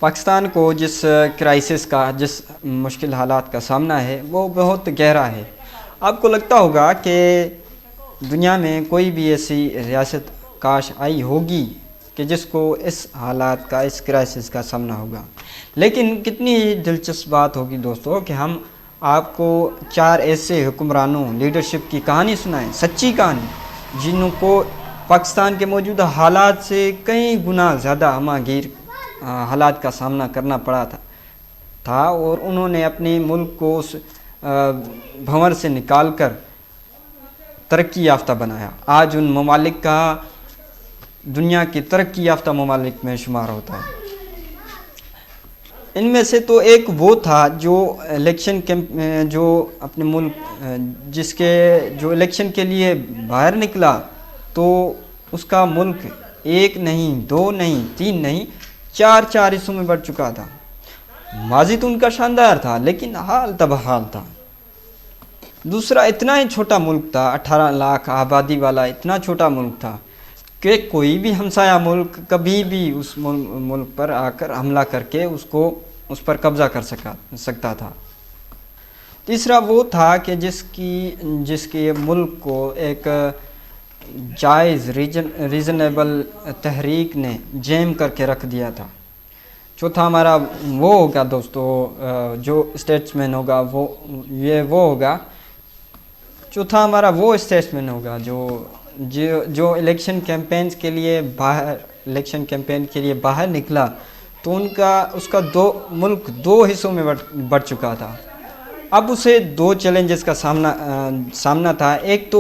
پاکستان کو جس کرائسس کا، جس مشکل حالات کا سامنا ہے وہ بہت گہرا ہے۔ آپ کو لگتا ہوگا کہ دنیا میں کوئی بھی ایسی ریاست کاش آئی ہوگی کہ جس کو اس حالات کا، اس کرائسس کا سامنا ہوگا، لیکن کتنی دلچسپ بات ہوگی دوستو کہ ہم آپ کو 4 ایسے حکمرانوں، لیڈرشپ کی کہانی سنائیں، سچی کہانی، جنہوں کو پاکستان کے موجودہ حالات سے کئی گنا زیادہ ہمہ گیر حالات کا سامنا کرنا پڑا تھا اور انہوں نے اپنے ملک کو اس بھنور سے نکال کر ترقی یافتہ بنایا۔ آج ان ممالک کا دنیا کی ترقی یافتہ ممالک میں شمار ہوتا ہے۔ ان میں سے تو ایک وہ تھا جو جو اپنے ملک جو الیکشن کے لیے باہر نکلا تو اس کا ملک 1 نہیں، 2 نہیں، 3 نہیں، 4 حصوں میں بٹ چکا تھا۔ ماضی تو ان کا شاندار تھا لیکن حال تباہ تھا۔ دوسرا، اتنا ہی چھوٹا ملک تھا، 18 لاکھ آبادی والا اتنا چھوٹا ملک تھا کہ کوئی بھی ہمسایہ ملک کبھی بھی اس ملک پر آ کر حملہ کر کے اس پر قبضہ کر سکتا تھا۔ تیسرا وہ تھا کہ جس کے ملک کو ایک جائز ریزنیبل تحریک نے جیم کر کے رکھ دیا تھا۔ چوتھا ہمارا وہ ہوگا دوستو، جو اسٹیٹسمین ہوگا وہ ہوگا، چوتھا ہمارا وہ اسٹیٹسمین ہوگا جو الیکشن کیمپین کے لیے باہر نکلا تو اس کا ملک 2 حصوں میں بٹ چکا تھا۔ اب اسے 2 چیلنجز کا سامنا تھا۔ ایک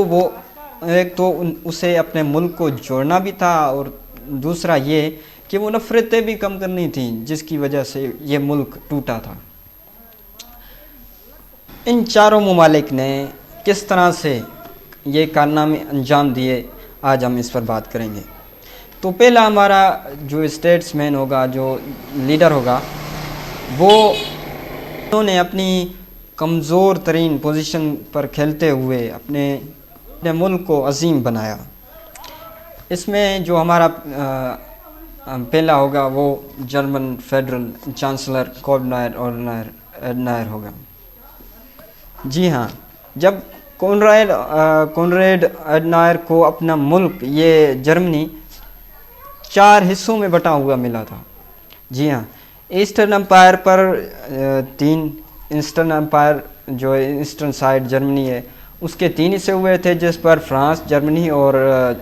تو اسے اپنے ملک کو جوڑنا بھی تھا اور دوسرا یہ کہ وہ نفرتیں بھی کم کرنی تھیں جس کی وجہ سے یہ ملک ٹوٹا تھا۔ ان 4 ممالک نے کس طرح سے یہ کارنامے انجام دیے، آج ہم اس پر بات کریں گے۔ تو پہلا ہمارا جو اسٹیٹس مین ہوگا، جو لیڈر ہوگا، انہوں نے اپنی کمزور ترین پوزیشن پر کھیلتے ہوئے اپنے ملک کو عظیم بنایا۔ اس میں جو ہمارا پہلا ہوگا وہ جرمن فیڈرل چانسلر کونراڈ ہوگا۔ جی ہاں، جب کونراڈ ایڈنائر کو اپنا ملک، یہ جرمنی، 4 حصوں میں بٹا ہوا ملا تھا۔ جی ہاں، ایسٹرن امپائر پر 3، ایسٹرن امپائر جو ایسٹرن سائڈ جرمنی ہے اس کے 3 حصے ہوئے تھے، جس پر فرانس، جرمنی اور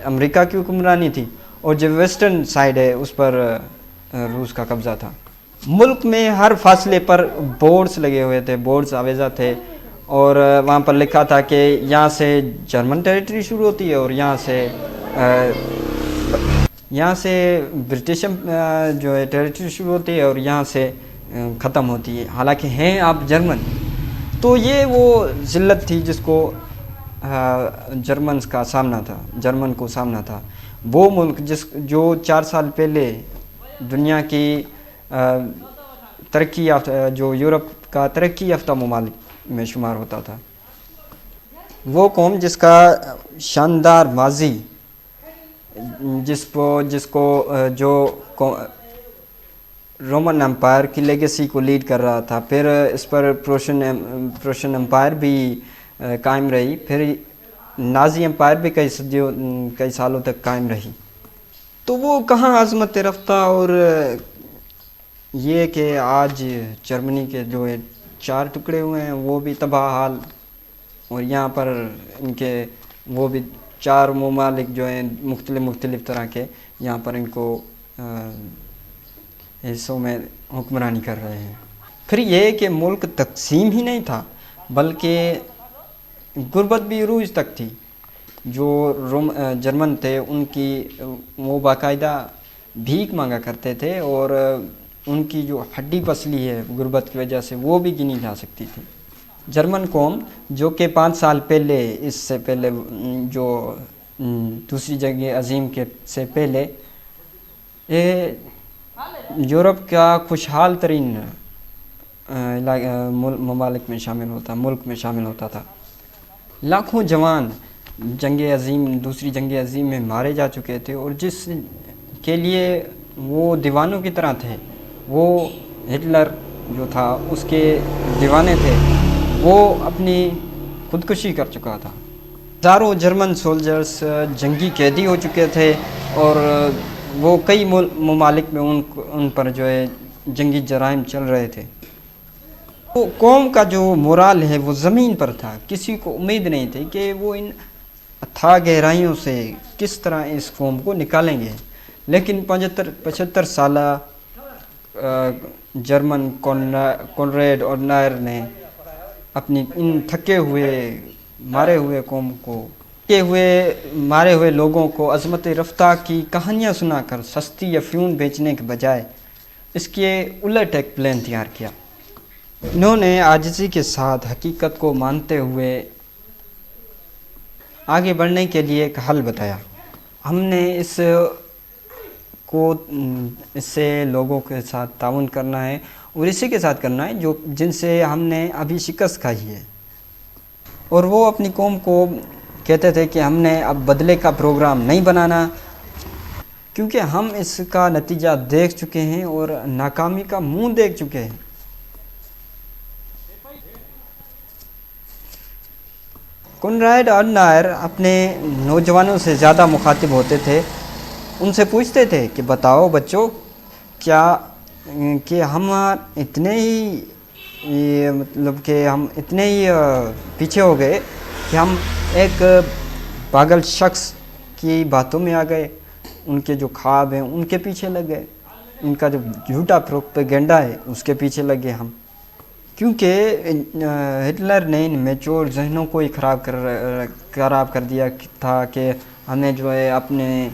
امریکہ کی حکمرانی تھی، اور جو ویسٹرن سائڈ ہے اس پر روس کا قبضہ تھا۔ ملک میں ہر فاصلے پر بورڈز لگے ہوئے تھے، بورڈز آویزہ تھے، اور وہاں پر لکھا تھا کہ یہاں سے جرمن ٹیریٹری شروع ہوتی ہے اور یہاں سے برٹش جو ہے ٹیریٹری شروع ہوتی ہے اور یہاں سے ختم ہوتی ہے، حالانکہ ہیں آپ جرمن۔ تو یہ وہ ذلت تھی جس کو جرمن کو سامنا تھا۔ وہ ملک جو 4 سال پہلے دنیا کی ترقی یافتہ، جو یورپ کا ترقی یافتہ ممالک میں شمار ہوتا تھا، وہ قوم جس کا شاندار ماضی، جو رومن امپائر کی لیگیسی کو لیڈ کر رہا تھا، پھر اس پر پروشین امپائر بھی قائم رہی، پھر نازی امپائر بھی کئی سالوں تک قائم رہی۔ تو وہ کہاں عظمت رفتہ، اور یہ کہ آج جرمنی کے جو 4 ٹکڑے ہوئے ہیں وہ بھی تباہ حال، اور یہاں پر ان کے وہ بھی 4 ممالک جو ہیں مختلف طرح کے، یہاں پر ان کو حصوں میں حکمرانی کر رہے ہیں۔ پھر یہ کہ ملک تقسیم ہی نہیں تھا بلکہ غربت بھی عروج تک تھی۔ جو جرمن تھے ان کی وہ باقاعدہ بھیک مانگا کرتے تھے، اور ان کی جو ہڈی پسلی ہے غربت کی وجہ سے وہ بھی گنی جا سکتی تھی۔ جرمن قوم جو کہ 5 سال پہلے، اس سے پہلے جو دوسری جنگ عظیم سے پہلے یورپ کا خوشحال ترین ممالک میں شامل ہوتا تھا۔ لاکھوں جوان دوسری جنگ عظیم میں مارے جا چکے تھے، اور جس کے لیے وہ دیوانوں کی طرح تھے، وہ ہٹلر جو تھا اس کے دیوانے تھے، وہ اپنی خودکشی کر چکا تھا۔ ہزاروں جرمن سولجرز جنگی قیدی ہو چکے تھے، اور وہ کئی ممالک میں ان پر جو ہے جنگی جرائم چل رہے تھے۔ وہ قوم کا جو مورال ہے وہ زمین پر تھا، کسی کو امید نہیں تھی کہ وہ ان اتھاہ گہرائیوں سے کس طرح اس قوم کو نکالیں گے۔ لیکن 75 سالہ جرمن کونراڈ اڈینائر نے اپنی ان تھکے ہوئے مارے ہوئے لوگوں کو عظمت رفتہ کی کہانیاں سنا کر سستی افیون بیچنے کے بجائے اس کے الٹ ایک پلان تیار کیا۔ انہوں نے عاجزی کے ساتھ حقیقت کو مانتے ہوئے آگے بڑھنے کے لیے ایک حل بتایا۔ ہم نے اس سے لوگوں کے ساتھ تعاون کرنا ہے، اور اسی کے ساتھ کرنا ہے جن سے ہم نے ابھی شکست کھائی ہے۔ اور وہ اپنی قوم کو کہتے تھے کہ ہم نے اب بدلے کا پروگرام نہیں بنانا، کیونکہ ہم اس کا نتیجہ دیکھ چکے ہیں اور ناکامی کا منہ دیکھ چکے ہیں۔ کونراڈ اڈینائر اپنے نوجوانوں سے زیادہ مخاطب ہوتے تھے۔ ان سے پوچھتے تھے کہ بتاؤ بچوں، کیا کہ ہم اتنے ہی پیچھے ہو گئے کہ ہم ایک پاگل شخص کی باتوں میں آ گئے، ان کے جو خواب ہیں ان کے پیچھے لگ گئے، ان کا جو جھوٹا پروپیگنڈا ہے اس کے پیچھے لگ گئے ہم، کیونکہ ہٹلر نے ان میچور ذہنوں کو ہی خراب کر دیا تھا کہ ہمیں جو ہے اپنے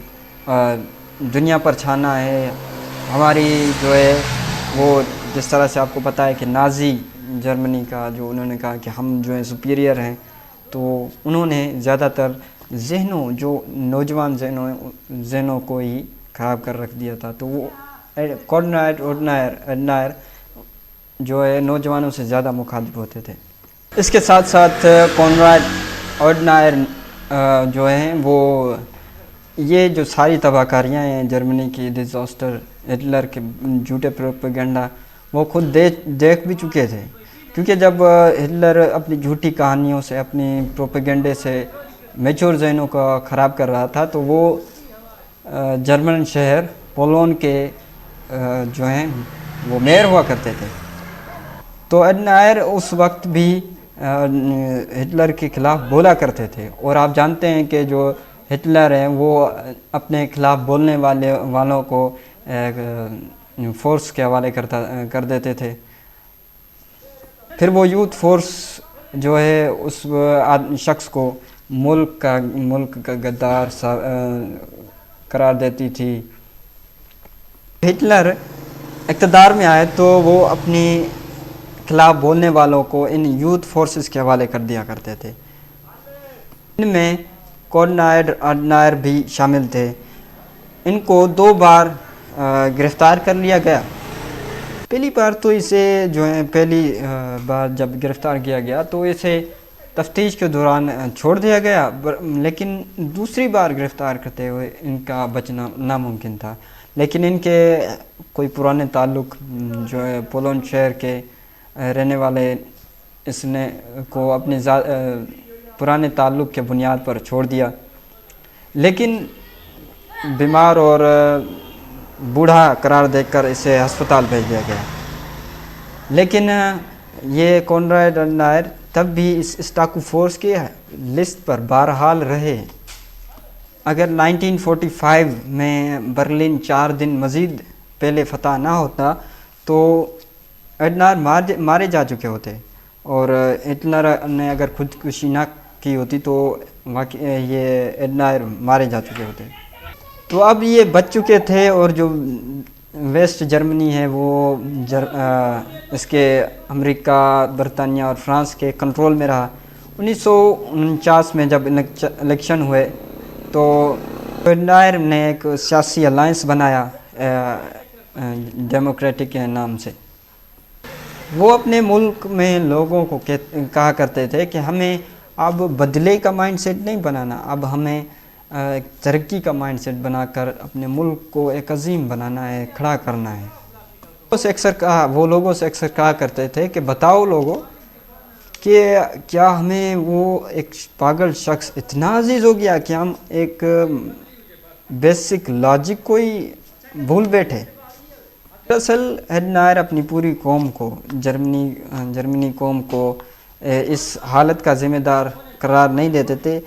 دنیا پر چھانا ہے۔ ہماری جو ہے وہ جس طرح سے آپ کو پتہ ہے کہ نازی جرمنی کا جو انہوں نے کہا کہ ہم جو ہے سپیریئر ہیں، تو انہوں نے زیادہ تر جو نوجوان ذہنوں کو ہی خراب کر رکھ دیا تھا۔ تو وہ کونراڈ اڈینائر جو ہے نوجوانوں سے زیادہ مخاطب ہوتے تھے۔ اس کے ساتھ ساتھ کونراڈ اڈینائر جو ہیں وہ یہ جو ساری تباہ کاریاں ہیں جرمنی کی، ڈیزاسٹر، ہٹلر کے جھوٹے پروپیگنڈا، وہ خود دیکھ بھی چکے تھے، کیونکہ جب ہٹلر اپنی جھوٹی کہانیوں سے، اپنی پروپیگنڈے سے میچور ذہنوں کو خراب کر رہا تھا، تو وہ جرمن شہر پولون کے جو ہیں وہ میئر ہوا کرتے تھے۔ تو اڈینائر اس وقت بھی ہٹلر کے خلاف بولا کرتے تھے، اور آپ جانتے ہیں کہ جو ہٹلر ہیں وہ اپنے خلاف بولنے والوں کو فورس کے حوالے کر دیتے تھے۔ پھر وہ یوتھ فورس جو ہے اس شخص کو ملک کا غدار قرار دیتی تھی۔ ہٹلر اقتدار میں آئے تو وہ اپنی خلاف بولنے والوں کو ان یوتھ فورسز کے حوالے کر دیا کرتے تھے۔ ان میں کونراڈ اڈینائر بھی شامل تھے۔ ان کو 2 بار گرفتار کر لیا گیا۔ پہلی بار تو پہلی بار جب گرفتار کیا گیا تو اسے تفتیش کے دوران چھوڑ دیا گیا، لیکن دوسری بار گرفتار کرتے ہوئے ان کا بچنا ناممکن تھا۔ لیکن ان کے کوئی پرانے تعلق جو ہے پولون شہر کے رہنے والے اس نے کو اپنے پرانے تعلق کے بنیاد پر چھوڑ دیا، لیکن بیمار اور بوڑھا قرار دے کر اسے ہسپتال بھیج دیا گیا۔ لیکن یہ کونراڈ اڈینائر تب بھی اس اسٹاکو فورس کے لسٹ پر بہرحال رہے۔ اگر 1945 میں برلن 4 دن مزید پہلے فتح نہ ہوتا تو اڈینائر مارے جا چکے ہوتے، اور ہٹلر نے اگر خودکشی نہ کی ہوتی تو یہ اڈینائر مارے جا چکے ہوتے۔ تو اب یہ بچ چکے تھے، اور جو ویسٹ جرمنی ہے وہ اس کے امریکہ، برطانیہ اور فرانس کے کنٹرول میں رہا۔ 1949 میں جب الیکشن ہوئے تو اڈینائر نے ایک سیاسی الائنس بنایا ڈیموکریٹک کے نام سے۔ وہ اپنے ملک میں لوگوں کو کہا کرتے تھے کہ ہمیں اب بدلے کا مائنڈ سیٹ نہیں بنانا، اب ہمیں ترقی کا مائنڈ سیٹ بنا کر اپنے ملک کو ایک عظیم بنانا ہے، کھڑا کرنا ہے۔ وہ لوگوں سے اکثر کہا کرتے تھے کہ بتاؤ لوگوں کہ کیا ہمیں وہ ایک پاگل شخص اتنا عزیز ہو گیا کہ ہم ایک بیسک لاجک کو ہی بھول بیٹھے. دراصل ایڈنائر اپنی پوری قوم کو جرمنی قوم کو اس حالت کا ذمہ دار قرار نہیں دیتے تھے،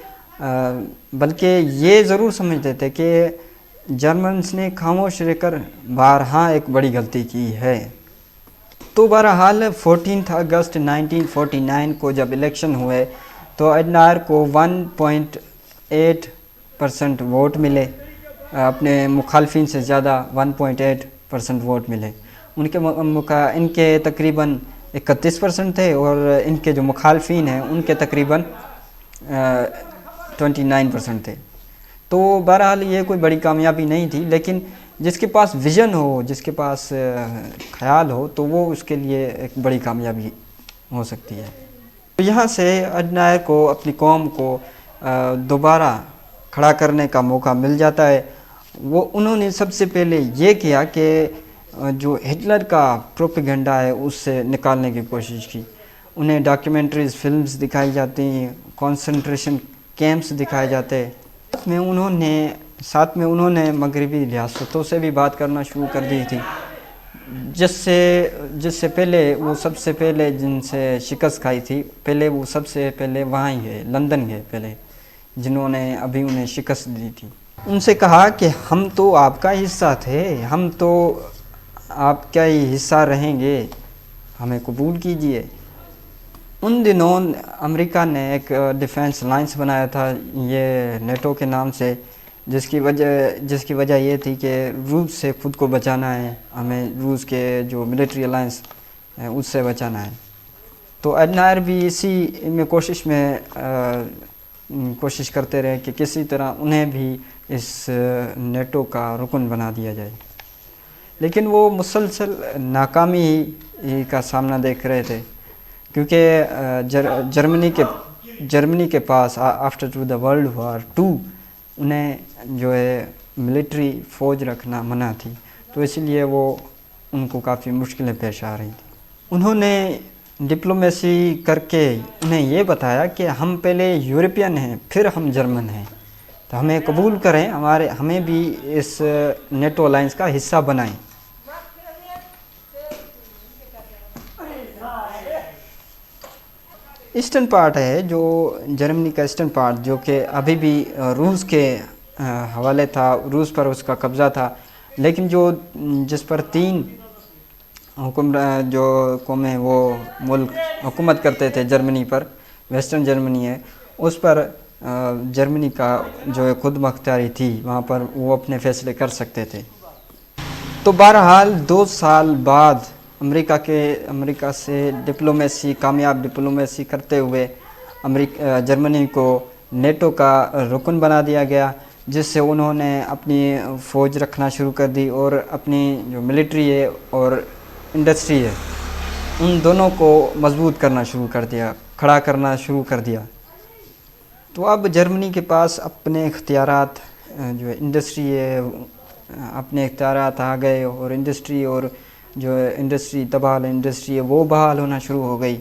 بلکہ یہ ضرور سمجھتے تھے کہ جرمنس نے خاموش رہ کر بارہا ایک بڑی غلطی کی ہے. تو بہرحال 14 اگست 1949 کو جب الیکشن ہوئے تو ایڈنائر کو 1.8% ووٹ ملے، اپنے مخالفین سے زیادہ 1.8% ووٹ ملے. ان کے تقریباً 31% تھے اور ان کے جو مخالفین ہیں ان کے تقریباً 29% تھے. تو بہرحال یہ کوئی بڑی کامیابی نہیں تھی، لیکن جس کے پاس ویژن ہو، جس کے پاس خیال ہو، تو وہ اس کے لیے ایک بڑی کامیابی ہو سکتی ہے. تو یہاں سے ایڈنائر کو اپنی قوم کو دوبارہ کھڑا کرنے کا موقع مل جاتا ہے. انہوں نے سب سے پہلے یہ کیا کہ جو ہٹلر کا پروپیگنڈا ہے اس سے نکالنے کی کوشش کی. انہیں ڈاکیومنٹریز، فلمز دکھائی جاتی ہیں، کانسنٹریشن کیمپس دکھائے جاتے. ساتھ میں انہوں نے مغربی ریاستوں سے بھی بات کرنا شروع کر دی تھی، جس سے پہلے وہ سب سے پہلے جن سے شکست کھائی تھی، پہلے وہ سب سے پہلے وہاں ہی گئے، لندن گئے پہلے، جنہوں نے ابھی انہیں شکست دی تھی. ان سے کہا کہ ہم تو آپ کا حصہ تھے، ہم تو آپ کا ہی حصہ رہیں گے، ہمیں قبول کیجئے. ان دنوں امریکہ نے ایک ڈیفینس الائنس بنایا تھا، یہ نیٹو کے نام سے، جس کی وجہ یہ تھی کہ روس سے خود کو بچانا ہے، ہمیں روس کے جو ملٹری الائنس ہے اس سے بچانا ہے. تو ایڈنائر بھی اسی میں کوشش کرتے رہے کہ کسی طرح انہیں بھی اس نیٹو کا رکن بنا دیا جائے، لیکن وہ مسلسل ناکامی کا سامنا دیکھ رہے تھے، کیونکہ جرمنی کے پاس after to the world war 2 انہیں جو ہے ملٹری فوج رکھنا منع تھی، تو اس لیے وہ ان کو کافی مشکلیں پیش آ رہی تھیں. انہوں نے ڈپلومیسی کر کے انہیں یہ بتایا کہ ہم پہلے یورپین ہیں، پھر ہم جرمن ہیں، تو ہمیں قبول کریں، ہمیں بھی اس نیٹو الائنس کا حصہ بنائیں. ایسٹرن پارٹ ہے جو جرمنی کا ایسٹرن پارٹ، جو کہ ابھی بھی روس کے حوالے تھا، روس پر اس کا قبضہ تھا، لیکن جس پر 3 جو قومیں وہ ملک حکومت کرتے تھے جرمنی پر، ویسٹرن جرمنی ہے، اس پر جرمنی کا جو خود مختاری تھی، وہاں پر وہ اپنے فیصلے کر سکتے تھے. تو بہرحال 2 سال بعد امریکہ سے کامیاب ڈپلومیسی کرتے ہوئے جرمنی کو نیٹو کا رکن بنا دیا گیا، جس سے انہوں نے اپنی فوج رکھنا شروع کر دی اور اپنی جو ملٹری ہے اور انڈسٹری ہے ان دونوں کو مضبوط کرنا شروع کر دیا، کھڑا کرنا شروع کر دیا. تو اب جرمنی کے پاس اپنے اختیارات جو انڈسٹری ہے، اپنے اختیارات آ گئے، اور انڈسٹری جو انڈسٹری ہے وہ بحال ہونا شروع ہو گئی.